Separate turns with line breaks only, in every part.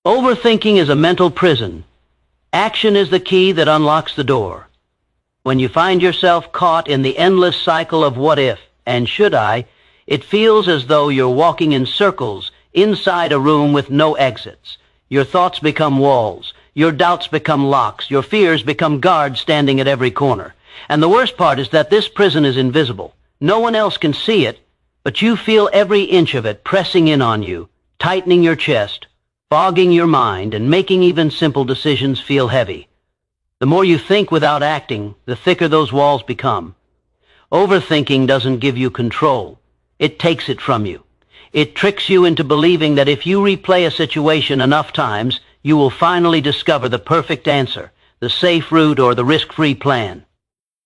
Overthinking is a mental prison. Action is the key that unlocks the door. When you find yourself caught in the endless cycle of what if and should I, it feels as though you're walking in circles inside a room with no exits. Your thoughts become walls. Your doubts become locks. Your fears become guards standing at every corner. And the worst part is that this prison is invisible. No one else can see it, but you feel every inch of it pressing in on you, tightening your chest, fogging your mind, and making even simple decisions feel heavy. The more you think without acting, the thicker those walls become. Overthinking doesn't give you control. It takes it from you. It tricks you into believing that if you replay a situation enough times, you will finally discover the perfect answer, the safe route, or the risk-free plan.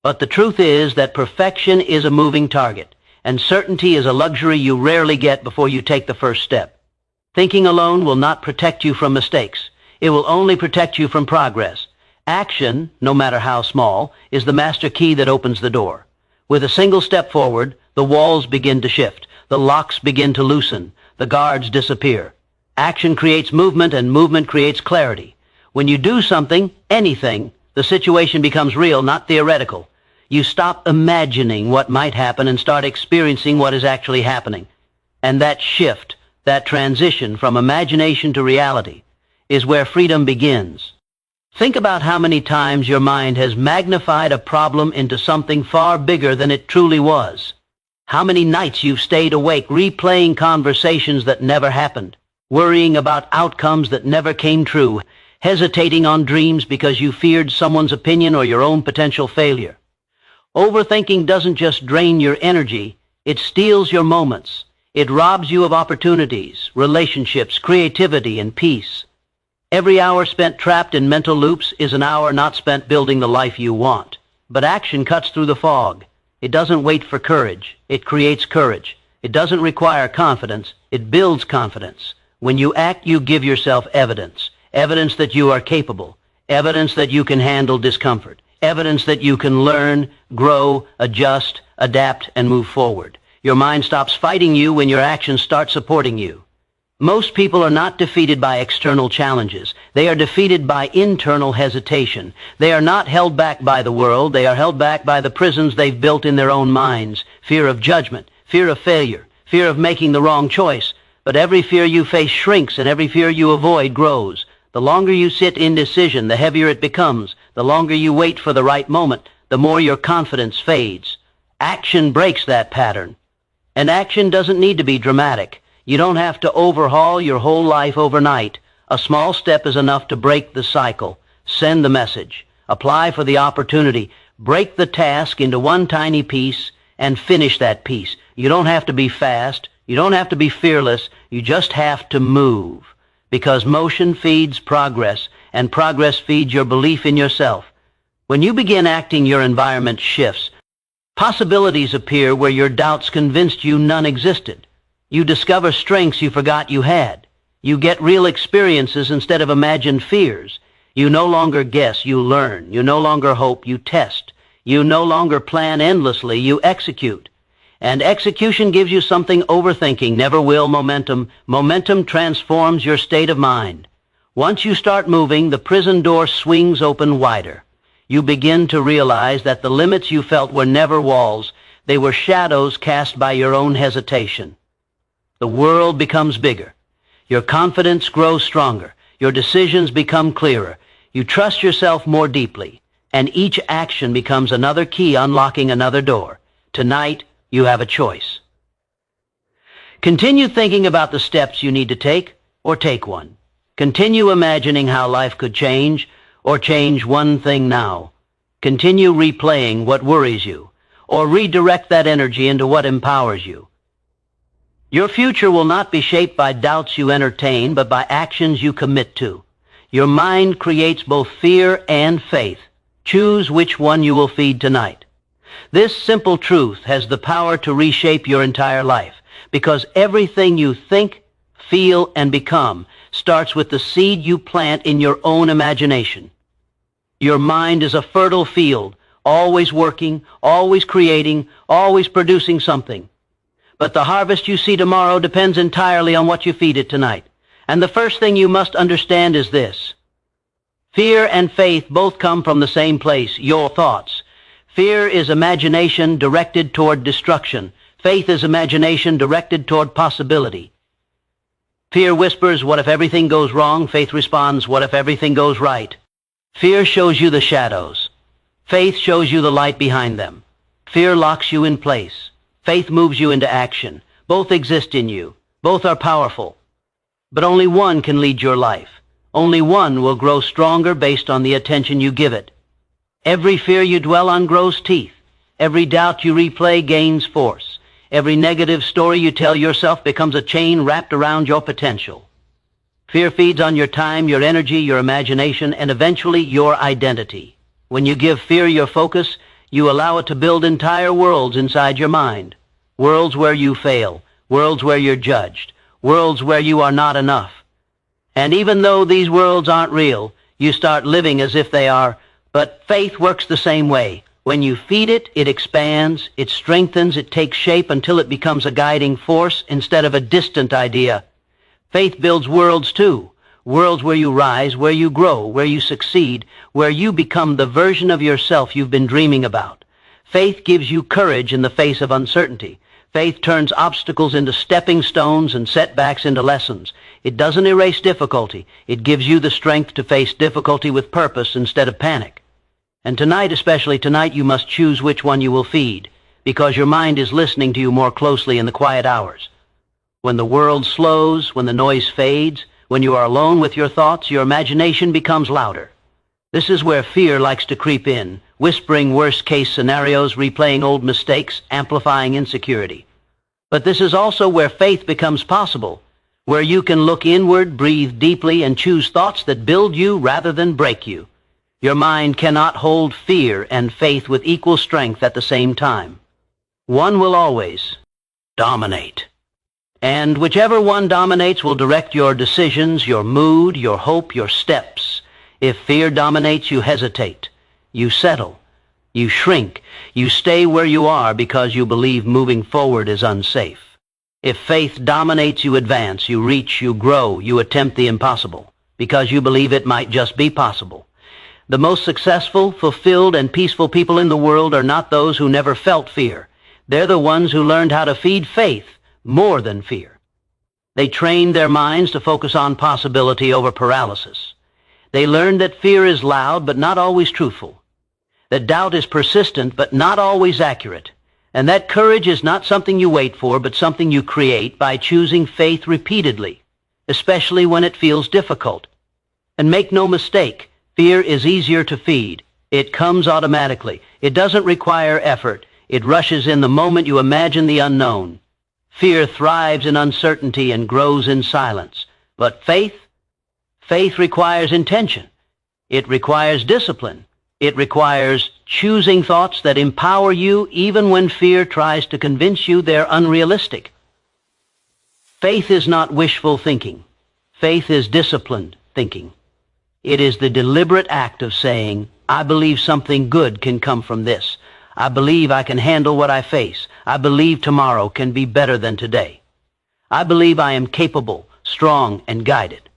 But the truth is that perfection is a moving target, and certainty is a luxury you rarely get before you take the first step. Thinking alone will not protect you from mistakes. It will only protect you from progress. Action, no matter how small, is the master key that opens the door. With a single step forward, the walls begin to shift, the locks begin to loosen, the guards disappear. Action creates movement, and movement creates clarity. When you do something, anything, the situation becomes real, not theoretical. You stop imagining what might happen and start experiencing what is actually happening. And that shift, that transition from imagination to reality, is where freedom begins. Think about how many times your mind has magnified a problem into something far bigger than it truly was. How many nights you've stayed awake replaying conversations that never happened, worrying about outcomes that never came true, hesitating on dreams because you feared someone's opinion or your own potential failure. Overthinking doesn't just drain your energy, it steals your moments. It robs you of opportunities, relationships, creativity, and peace. Every hour spent trapped in mental loops is an hour not spent building the life you want. But action cuts through the fog. It doesn't wait for courage. It creates courage. It doesn't require confidence. It builds confidence. When you act, you give yourself evidence. Evidence that you are capable. Evidence that you can handle discomfort. Evidence that you can learn, grow, adjust, adapt, and move forward. Your mind stops fighting you when your actions start supporting you. Most people are not defeated by external challenges. They are defeated by internal hesitation. They are not held back by the world. They are held back by the prisons they've built in their own minds. Fear of judgment, fear of failure, fear of making the wrong choice. But every fear you face shrinks, and every fear you avoid grows. The longer you sit in indecision, the heavier it becomes. The longer you wait for the right moment, the more your confidence fades. Action breaks that pattern. And action doesn't need to be dramatic. You don't have to overhaul your whole life overnight. A small step is enough to break the cycle. Send the message. Apply for the opportunity. Break the task into one tiny piece and finish that piece. You don't have to be fast. You don't have to be fearless. You just have to move. Because motion feeds progress, and progress feeds your belief in yourself. When you begin acting, your environment shifts. Possibilities appear where your doubts convinced you none existed. You discover strengths you forgot you had. You get real experiences instead of imagined fears. You no longer guess, you learn. You no longer hope, you test. You no longer plan endlessly, you execute. And execution gives you something overthinking never will: momentum. Momentum transforms your state of mind. Once you start moving, the prison door swings open wider. You begin to realize that the limits you felt were never walls. They were shadows cast by your own hesitation. The world becomes bigger. Your confidence grows stronger. Your decisions become clearer. You trust yourself more deeply. And each action becomes another key unlocking another door. Tonight, you have a choice. Continue thinking about the steps you need to take, or take one. Continue imagining how life could change, or change one thing now. Continue replaying what worries you, or redirect that energy into what empowers you. Your future will not be shaped by doubts you entertain, but by actions you commit to. Your mind creates both fear and faith. Choose which one you will feed tonight. This simple truth has the power to reshape your entire life, because everything you think, feel, and become starts with the seed you plant in your own imagination. Your mind is a fertile field, always working, always creating, always producing something. But the harvest you see tomorrow depends entirely on what you feed it tonight. And the first thing you must understand is this. Fear and faith both come from the same place, your thoughts. Fear is imagination directed toward destruction. Faith is imagination directed toward possibility. Fear whispers, what if everything goes wrong? Faith responds, what if everything goes right? Fear shows you the shadows. Faith shows you the light behind them. Fear locks you in place. Faith moves you into action. Both exist in you. Both are powerful. But only one can lead your life. Only one will grow stronger based on the attention you give it. Every fear you dwell on grows teeth. Every doubt you replay gains force. Every negative story you tell yourself becomes a chain wrapped around your potential. Fear feeds on your time, your energy, your imagination, and eventually your identity. When you give fear your focus, you allow it to build entire worlds inside your mind. Worlds where you fail. Worlds where you're judged. Worlds where you are not enough. And even though these worlds aren't real, you start living as if they are. But faith works the same way. When you feed it, it expands, it strengthens, it takes shape until it becomes a guiding force instead of a distant idea. Faith builds worlds too. Worlds where you rise, where you grow, where you succeed, where you become the version of yourself you've been dreaming about. Faith gives you courage in the face of uncertainty. Faith turns obstacles into stepping stones and setbacks into lessons. It doesn't erase difficulty. It gives you the strength to face difficulty with purpose instead of panic. And tonight, especially tonight, you must choose which one you will feed, because your mind is listening to you more closely in the quiet hours. When the world slows, when the noise fades, when you are alone with your thoughts, your imagination becomes louder. This is where fear likes to creep in, whispering worst-case scenarios, replaying old mistakes, amplifying insecurity. But this is also where faith becomes possible, where you can look inward, breathe deeply, and choose thoughts that build you rather than break you. Your mind cannot hold fear and faith with equal strength at the same time. One will always dominate. And whichever one dominates will direct your decisions, your mood, your hope, your steps. If fear dominates, you hesitate. You settle. You shrink. You stay where you are because you believe moving forward is unsafe. If faith dominates, you advance, you reach, you grow, you attempt the impossible because you believe it might just be possible. The most successful, fulfilled, and peaceful people in the world are not those who never felt fear. They're the ones who learned how to feed faith more than fear. They trained their minds to focus on possibility over paralysis. They learned that fear is loud but not always truthful, that doubt is persistent but not always accurate, and that courage is not something you wait for but something you create by choosing faith repeatedly, especially when it feels difficult. And make no mistake, fear is easier to feed. It comes automatically. It doesn't require effort. It rushes in the moment you imagine the unknown. Fear thrives in uncertainty and grows in silence. But faith requires intention. It requires discipline. It requires choosing thoughts that empower you even when fear tries to convince you they're unrealistic. Faith is not wishful thinking. Faith is disciplined thinking. It is the deliberate act of saying, I believe something good can come from this. I believe I can handle what I face. I believe tomorrow can be better than today. I believe I am capable, strong, and guided.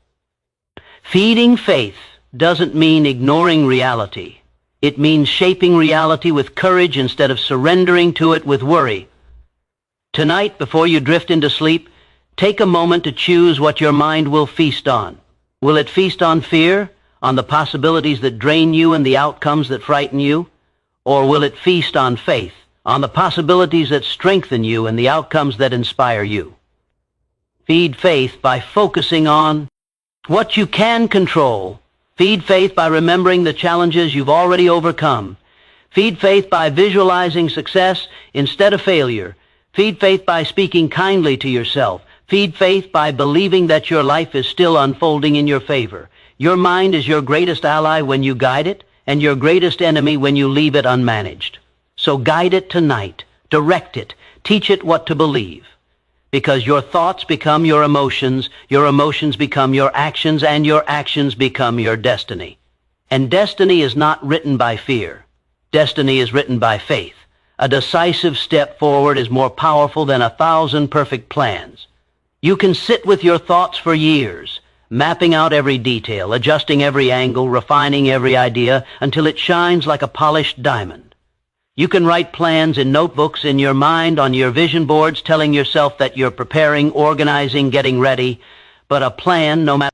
Feeding faith doesn't mean ignoring reality. It means shaping reality with courage instead of surrendering to it with worry. Tonight, before you drift into sleep, take a moment to choose what your mind will feast on. Will it feast on fear, on the possibilities that drain you and the outcomes that frighten you? Or will it feast on faith, on the possibilities that strengthen you and the outcomes that inspire you? Feed faith by focusing on what you can control. Feed faith by remembering the challenges you've already overcome. Feed faith by visualizing success instead of failure. Feed faith by speaking kindly to yourself. Feed faith by believing that your life is still unfolding in your favor. Your mind is your greatest ally when you guide it, and your greatest enemy when you leave it unmanaged. So guide it tonight. Direct it. Teach it what to believe. Because your thoughts become your emotions become your actions, and your actions become your destiny. And destiny is not written by fear. Destiny is written by faith. A decisive step forward is more powerful than 1,000 perfect plans. You can sit with your thoughts for years, mapping out every detail, adjusting every angle, refining every idea until it shines like a polished diamond. You can write plans in notebooks in your mind, on your vision boards, telling yourself that you're preparing, organizing, getting ready, but a plan, no matter